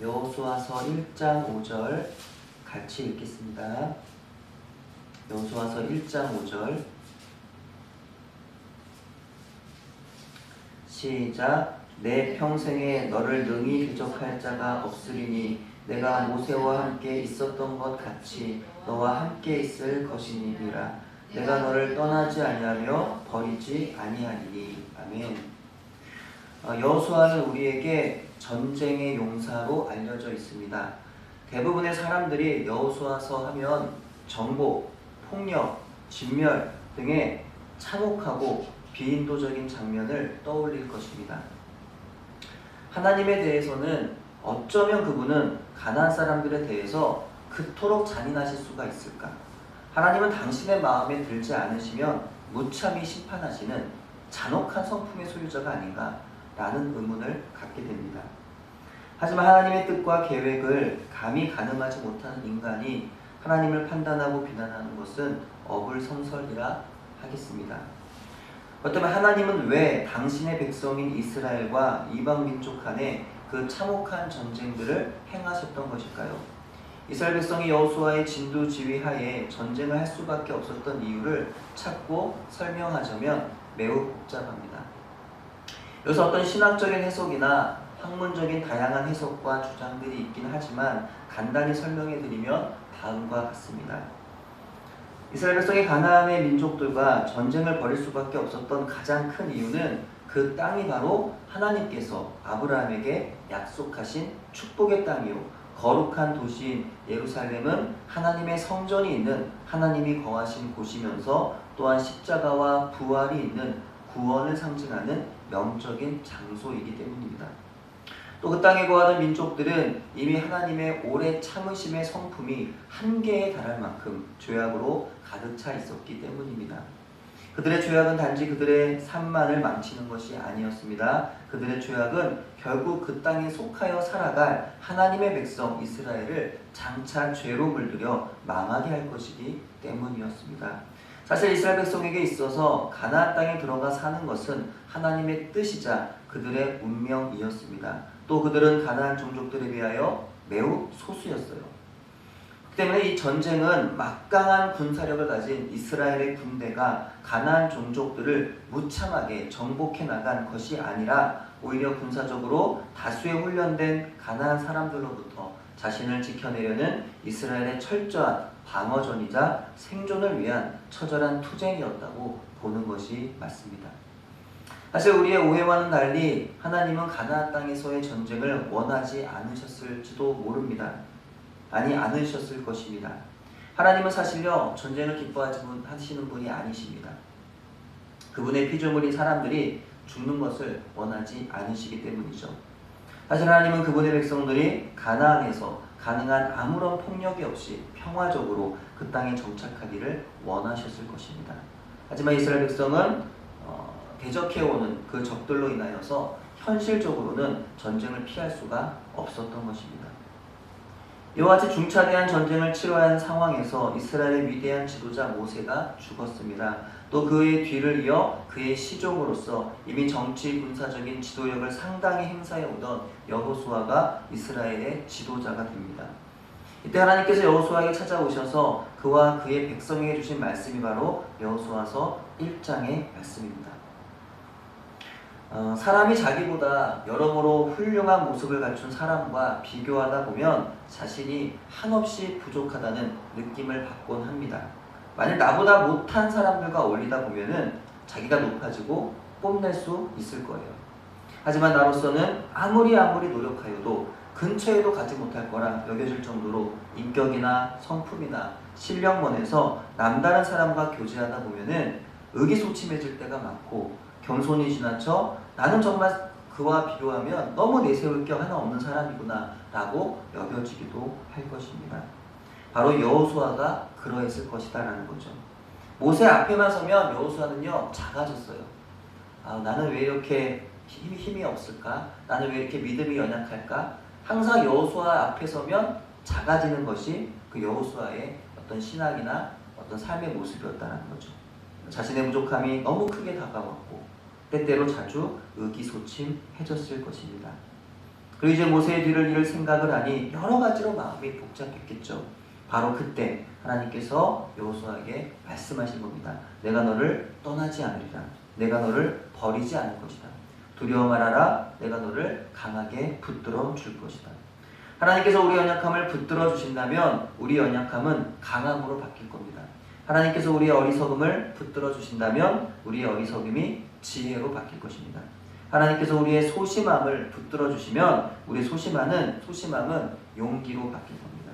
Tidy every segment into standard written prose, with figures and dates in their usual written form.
여호수아서 1장 5절 같이 읽겠습니다. 여호수아서 1장 5절 시작. 내 평생에 너를 능히 대적할 자가 없으리니 내가 모세와 함께 있었던 것 같이 너와 함께 있을 것이니라. 내가 너를 떠나지 아니하며 버리지 아니하리니. 아멘. 여호수아는 우리에게 전쟁의 용사로 알려져 있습니다. 대부분의 사람들이 여호수아서 하면 정복, 폭력, 진멸 등의 참혹하고 비인도적인 장면을 떠올릴 것입니다. 하나님에 대해서는 어쩌면 그분은 가나안 사람들에 대해서 그토록 잔인하실 수가 있을까? 하나님은 당신의 마음에 들지 않으시면 무참히 심판하시는 잔혹한 성품의 소유자가 아닌가? 라는 의문을 갖게 됩니다. 하지만 하나님의 뜻과 계획을 감히 가늠하지 못하는 인간이 하나님을 판단하고 비난하는 것은 어불성설이라 하겠습니다. 그렇다면 하나님은 왜 당신의 백성인 이스라엘과 이방 민족 간에 그 참혹한 전쟁들을 행하셨던 것일까요? 이스라엘 백성이 여호수아의 진두지휘 하에 전쟁을 할 수밖에 없었던 이유를 찾고 설명하자면 매우 복잡합니다. 여기서 어떤 신학적인 해석이나 학문적인 다양한 해석과 주장들이 있긴 하지만 간단히 설명해 드리면 다음과 같습니다. 이스라엘 백성이 가나안의 민족들과 전쟁을 벌일 수밖에 없었던 가장 큰 이유는 그 땅이 바로 하나님께서 아브라함에게 약속하신 축복의 땅이요 거룩한 도시인 예루살렘은 하나님의 성전이 있는 하나님이 거하신 곳이면서 또한 십자가와 부활이 있는 구원을 상징하는 영적인 장소이기 때문입니다. 또 그 땅에 거하는 민족들은 이미 하나님의 오래 참으심의 성품이 한계에 달할 만큼 죄악으로 가득 차 있었기 때문입니다. 그들의 죄악은 단지 그들의 삶만을 망치는 것이 아니었습니다. 그들의 죄악은 결국 그 땅에 속하여 살아갈 하나님의 백성 이스라엘을 장차 죄로 물들여 망하게 할 것이기 때문이었습니다. 사실 이스라엘 백성에게 있어서 가나안 땅에 들어가 사는 것은 하나님의 뜻이자 그들의 운명이었습니다. 또 그들은 가나안 종족들에 비하여 매우 소수였어요. 그 때문에 이 전쟁은 막강한 군사력을 가진 이스라엘의 군대가 가나안 종족들을 무참하게 정복해 나간 것이 아니라 오히려 군사적으로 다수의 훈련된 가나안 사람들로부터 자신을 지켜내려는 이스라엘의 철저한 방어전이자 생존을 위한 처절한 투쟁이었다고 보는 것이 맞습니다. 사실 우리의 오해와는 달리 하나님은 가나안 땅에서의 전쟁을 원하지 않으셨을지도 모릅니다. 아니 않으셨을 것입니다. 하나님은 사실요 전쟁을 기뻐하시는 분이 아니십니다. 그분의 피조물인 사람들이 죽는 것을 원하지 않으시기 때문이죠. 사실 하나님은 그분의 백성들이 가나안에서 가능한 아무런 폭력이 없이 평화적으로 그 땅에 정착하기를 원하셨을 것입니다. 하지만 이스라엘 백성은 대적해오는 그 적들로 인하여서 현실적으로는 전쟁을 피할 수가 없었던 것입니다. 이와 같이 중차대한 전쟁을 치러야 하는 상황에서 이스라엘의 위대한 지도자 모세가 죽었습니다. 또 그의 뒤를 이어 그의 시종으로서 이미 정치 군사적인 지도력을 상당히 행사해 오던 여호수아가 이스라엘의 지도자가 됩니다. 이때 하나님께서 여호수아에게 찾아오셔서 그와 그의 백성에게 주신 말씀이 바로 여호수아서 1장의 말씀입니다. 사람이 자기보다 여러모로 훌륭한 모습을 갖춘 사람과 비교하다 보면 자신이 한없이 부족하다는 느낌을 받곤 합니다. 만약 나보다 못한 사람들과 어울리다 보면은 자기가 높아지고 뽐낼 수 있을 거예요. 하지만 나로서는 아무리 노력하여도 근처에도 가지 못할 거라 여겨질 정도로 인격이나 성품이나 실력면에서 남다른 사람과 교제하다 보면은 의기소침해질 때가 많고 겸손이 지나쳐 나는 정말 그와 비교하면 너무 내세울 게 하나 없는 사람이구나 라고 여겨지기도 할 것입니다. 바로 여호수아가 그러했을 것이다 라는 거죠. 모세 앞에만 서면 여호수아는요 작아졌어요. 나는 왜 이렇게 힘이 없을까? 나는 왜 이렇게 믿음이 연약할까? 항상 여호수아 앞에 서면 작아지는 것이 그 여호수아의 어떤 신학이나 어떤 삶의 모습이었다는 거죠. 자신의 부족함이 너무 크게 다가왔고 때때로 자주 의기소침해졌을 것입니다. 그리고 이제 모세의 뒤를 이을 생각을 하니 여러 가지로 마음이 복잡했겠죠. 바로 그때 하나님께서 여호수아에게 말씀하신 겁니다. 내가 너를 떠나지 않으리라. 내가 너를 버리지 않을 것이다. 두려워 말아라. 내가 너를 강하게 붙들어 줄 것이다. 하나님께서 우리 연약함을 붙들어 주신다면 우리 연약함은 강함으로 바뀔 겁니다. 하나님께서 우리의 어리석음을 붙들어 주신다면 우리의 어리석음이 지혜로 바뀔 것입니다. 하나님께서 우리의 소심함을 붙들어 주시면 우리의 소심함은 용기로 바뀔 겁니다.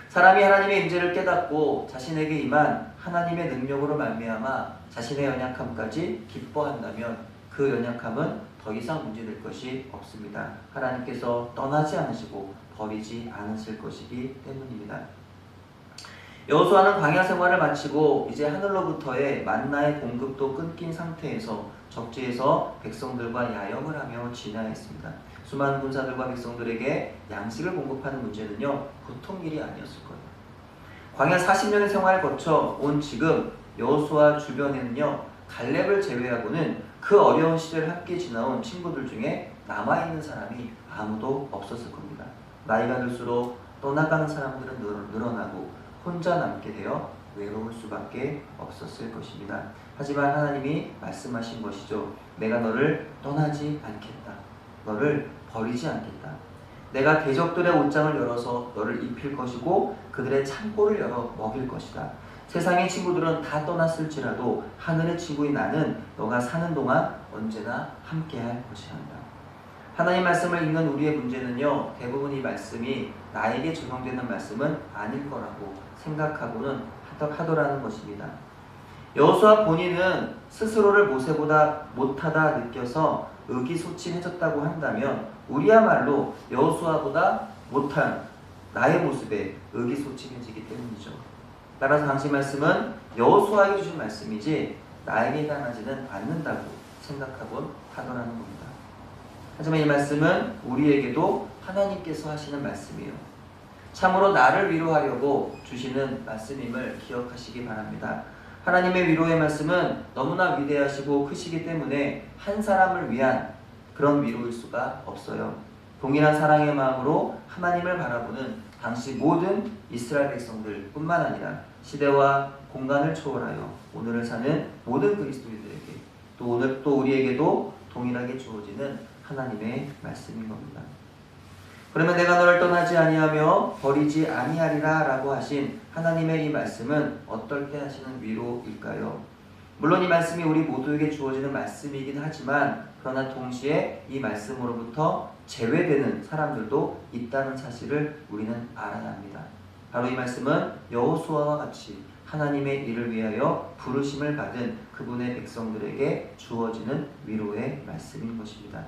사람이 하나님의 임재를 깨닫고 자신에게 임한 하나님의 능력으로 말미암아 자신의 연약함까지 기뻐한다면 그 연약함은 더 이상 문제될 것이 없습니다. 하나님께서 떠나지 않으시고 버리지 않으실 것이기 때문입니다. 여호수아는 광야 생활을 마치고 이제 하늘로부터의 만나의 공급도 끊긴 상태에서 적지에서 백성들과 야영을 하며 지나했습니다. 수많은 군사들과 백성들에게 양식을 공급하는 문제는요, 보통 일이 아니었을 거예요. 광야 40년의 생활을 거쳐 온 지금 여호수아 주변에는요, 갈렙을 제외하고는 그 어려운 시절을 함께 지나온 친구들 중에 남아있는 사람이 아무도 없었을 겁니다. 나이가 들수록 떠나가는 사람들은 늘어나고 혼자 남게 되어 외로울 수밖에 없었을 것입니다. 하지만 하나님이 말씀하신 것이죠. 내가 너를 떠나지 않겠다. 너를 버리지 않겠다. 내가 대적들의 옷장을 열어서 너를 입힐 것이고 그들의 창고를 열어 먹일 것이다. 세상의 친구들은 다 떠났을지라도 하늘의 친구인 나는 너가 사는 동안 언제나 함께할 것이란다. 하나님 말씀을 읽는 우리의 문제는요, 대부분 이 말씀이 나에게 적용되는 말씀은 아닐 거라고 생각하고는 하더라는 것입니다. 여호수아 본인은 스스로를 모세보다 못하다 느껴서 의기소침해졌다고 한다면 우리야말로 여호수아보다 못한 나의 모습에 의기소침해지기 때문이죠. 따라서 당시 말씀은 여호수아에게 주신 말씀이지 나에게 해당하지는 않는다고 생각하곤 하더라는 겁니다. 하지만 이 말씀은 우리에게도 하나님께서 하시는 말씀이에요. 참으로 나를 위로하려고 주시는 말씀임을 기억하시기 바랍니다. 하나님의 위로의 말씀은 너무나 위대하시고 크시기 때문에 한 사람을 위한 그런 위로일 수가 없어요. 동일한 사랑의 마음으로 하나님을 바라보는 당시 모든 이스라엘 백성들 뿐만 아니라 시대와 공간을 초월하여 오늘을 사는 모든 그리스도인들에게 또 우리에게도 동일하게 주어지는 하나님의 말씀인 겁니다. 그러면 내가 너를 떠나지 아니하며 버리지 아니하리라 라고 하신 하나님의 이 말씀은 어떨 때 하시는 위로일까요? 물론 이 말씀이 우리 모두에게 주어지는 말씀이긴 하지만 그러나 동시에 이 말씀으로부터 제외되는 사람들도 있다는 사실을 우리는 알아야 합니다. 바로 이 말씀은 여호수아와 같이 하나님의 일을 위하여 부르심을 받은 그분의 백성들에게 주어지는 위로의 말씀인 것입니다.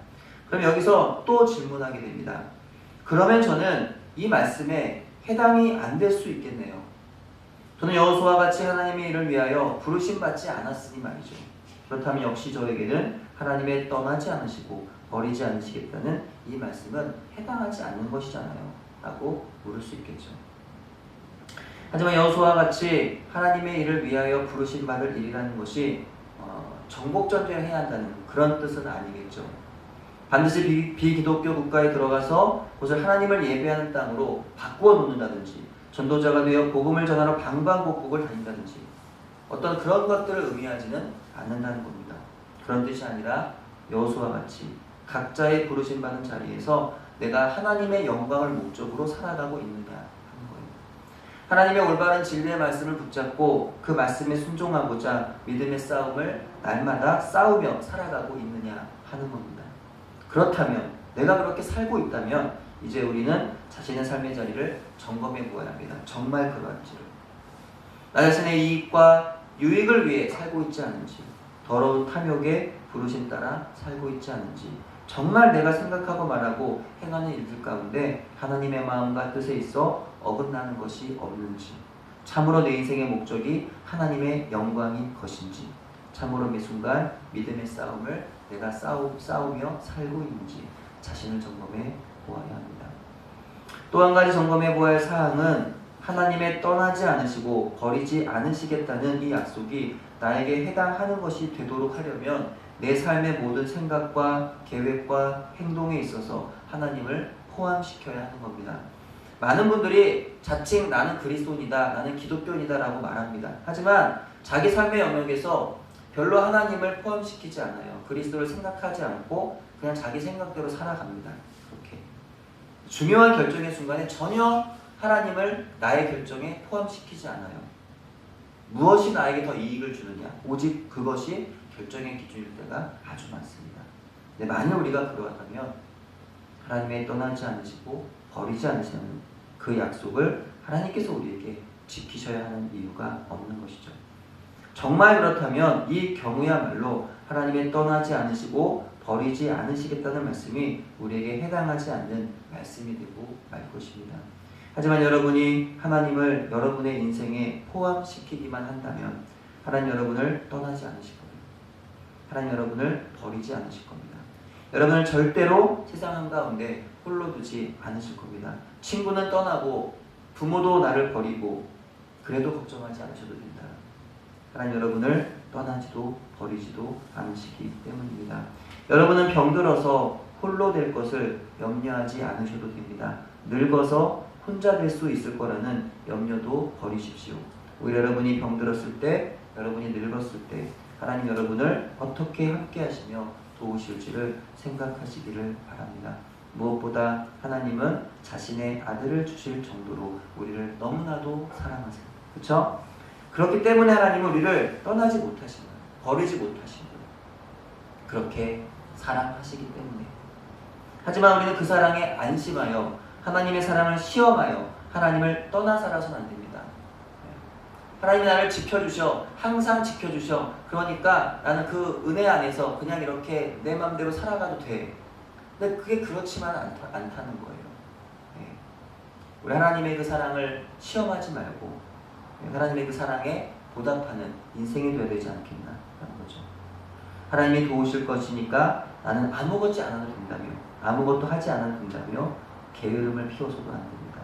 그럼 여기서 또 질문하게 됩니다. 그러면 저는 이 말씀에 해당이 안 될 수 있겠네요. 저는 여호수아와 같이 하나님의 일을 위하여 부르심 받지 않았으니 말이죠. 그렇다면 역시 저에게는 하나님의 떠나지 않으시고 버리지 않으시겠다는 이 말씀은 해당하지 않는 것이잖아요 라고 물을 수 있겠죠. 하지만 여호수아와 같이 하나님의 일을 위하여 부르심 받을 일이라는 것이 정복전쟁을 해야 한다는 그런 뜻은 아니겠죠. 반드시 비기독교 국가에 들어가서 그것을 하나님을 예배하는 땅으로 바꾸어 놓는다든지 전도자가 되어 복음을 전하러 방방곡곡을 다닌다든지 어떤 그런 것들을 의미하지는 않는다는 겁니다. 그런 뜻이 아니라 여호수아와 같이 각자의 부르심 받은 자리에서 내가 하나님의 영광을 목적으로 살아가고 있느냐 하는 거예요. 하나님의 올바른 진리의 말씀을 붙잡고 그 말씀에 순종하고자 믿음의 싸움을 날마다 싸우며 살아가고 있느냐 하는 겁니다. 그렇다면 내가 그렇게 살고 있다면 이제 우리는 자신의 삶의 자리를 점검해 보아야 합니다. 정말 그러한지를. 나 자신의 이익과 유익을 위해 살고 있지 않은지, 더러운 탐욕에 부르심 따라 살고 있지 않은지, 정말 내가 생각하고 말하고 행하는 일들 가운데 하나님의 마음과 뜻에 있어 어긋나는 것이 없는지, 참으로 내 인생의 목적이 하나님의 영광인 것인지, 참으로 매 순간 믿음의 싸움을 내가 싸우며 살고 있는지 자신을 점검해 보아야 합니다. 또 한 가지 점검해 보아야 할 사항은 하나님의 떠나지 않으시고 버리지 않으시겠다는 이 약속이 나에게 해당하는 것이 되도록 하려면 내 삶의 모든 생각과 계획과 행동에 있어서 하나님을 포함시켜야 하는 겁니다. 많은 분들이 자칭 나는 그리스도인이다, 나는 기독교인이다 라고 말합니다. 하지만 자기 삶의 영역에서 별로 하나님을 포함시키지 않아요. 그리스도를 생각하지 않고 그냥 자기 생각대로 살아갑니다. 그렇게 중요한 결정의 순간에 전혀 하나님을 나의 결정에 포함시키지 않아요. 무엇이 나에게 더 이익을 주느냐, 오직 그것이 결정의 기준일 때가 아주 많습니다. 근데 만약 우리가 그러하다면 하나님의 떠나지 않으시고 버리지 않으시는 그 약속을 하나님께서 우리에게 지키셔야 하는 이유가 없는 것이죠. 정말 그렇다면 이 경우야말로 하나님의 떠나지 않으시고 버리지 않으시겠다는 말씀이 우리에게 해당하지 않는 말씀이 되고 말 것입니다. 하지만 여러분이 하나님을 여러분의 인생에 포함시키기만 한다면 하나님 여러분을 떠나지 않으실 겁니다. 하나님 여러분을 버리지 않으실 겁니다. 여러분을 절대로 세상 한가운데 홀로 두지 않으실 겁니다. 친구는 떠나고 부모도 나를 버리고 그래도 걱정하지 않으셔도 된다. 하나님 여러분을 떠나지도 버리지도 않으시기 때문입니다. 여러분은 병들어서 홀로 될 것을 염려하지 않으셔도 됩니다. 늙어서 혼자 될 수 있을 거라는 염려도 버리십시오. 오히려 여러분이 병들었을 때, 여러분이 늙었을 때 하나님 여러분을 어떻게 함께 하시며 도우실지를 생각하시기를 바랍니다. 무엇보다 하나님은 자신의 아들을 주실 정도로 우리를 너무나도 사랑하세요. 그렇죠? 그렇기 때문에 하나님은 우리를 떠나지 못하신 거예요. 버리지 못하신 거예요. 그렇게 사랑하시기 때문에. 하지만 우리는 그 사랑에 안심하여 하나님의 사랑을 시험하여 하나님을 떠나 살아서는 안 됩니다. 하나님이 나를 지켜주셔, 항상 지켜주셔. 그러니까 나는 그 은혜 안에서 그냥 이렇게 내 마음대로 살아가도 돼. 근데 그게 그렇지만 않다는 거예요. 우리 하나님의 그 사랑을 시험하지 말고 하나님의 그 사랑에 보답하는 인생이 되어야 되지 않겠나라는 거죠. 하나님이 도우실 것이니까 나는 아무것도 않아도 된다며, 아무것도 하지 않아도 된다며 게으름을 피워서도 안 됩니다.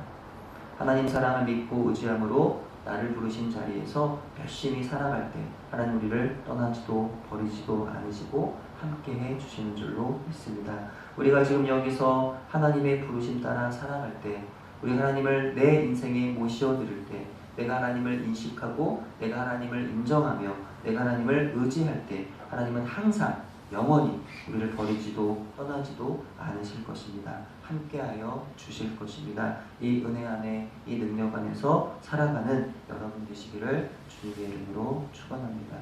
하나님 사랑을 믿고 의지함으로 나를 부르신 자리에서 열심히 살아갈 때 하나님 우리를 떠나지도 버리지도 않으시고 함께해 주시는 줄로 믿습니다. 우리가 지금 여기서 하나님의 부르심 따라 살아갈 때, 우리 하나님을 내 인생에 모셔드릴 때, 내가 하나님을 인식하고 내가 하나님을 인정하며 내가 하나님을 의지할 때 하나님은 항상 영원히 우리를 버리지도 떠나지도 않으실 것입니다. 함께하여 주실 것입니다. 이 은혜 안에, 이 능력 안에서 살아가는 여러분 되시기를 주님의 이름으로 축원합니다.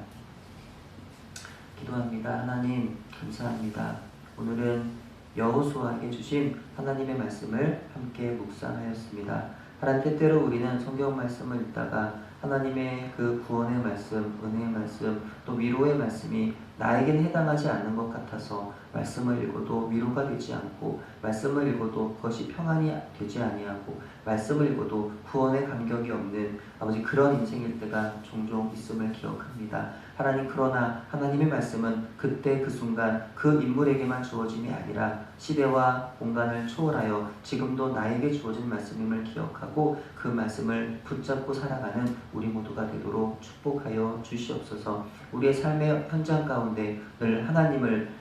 기도합니다. 하나님 감사합니다. 오늘은 여호수아에게 주신 하나님의 말씀을 함께 묵상하였습니다. 하나님, 때때로 우리는 성경 말씀을 읽다가 하나님의 그 구원의 말씀, 은혜의 말씀, 또 위로의 말씀이 나에겐 해당하지 않는 것 같아서 말씀을 읽어도 위로가 되지 않고, 말씀을 읽어도 그것이 평안이 되지 아니하고, 말씀을 읽어도 구원의 감격이 없는 아버지 그런 인생일 때가 종종 있음을 기억합니다. 하나님, 그러나 하나님의 말씀은 그때 그 순간 그 인물에게만 주어짐이 아니라 시대와 공간을 초월하여 지금도 나에게 주어진 말씀임을 기억하고 그 말씀을 붙잡고 살아가는 우리 모두가 되도록 축복하여 주시옵소서. 우리의 삶의 현장 가운데 늘 하나님을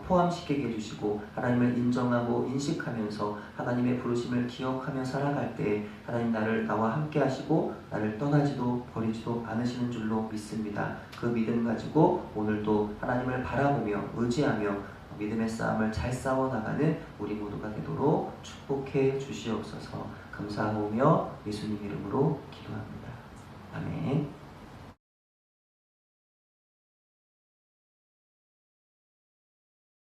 포함시키게 해주시고 하나님을 인정하고 인식하면서 하나님의 부르심을 기억하며 살아갈 때 하나님 나와 함께 하시고 나를 떠나지도 버리지도 않으시는 줄로 믿습니다. 그 믿음 가지고 오늘도 하나님을 바라보며 의지하며 믿음의 싸움을 잘 싸워나가는 우리 모두가 되도록 축복해 주시옵소서. 감사하며 예수님 이름으로 기도합니다. 아멘.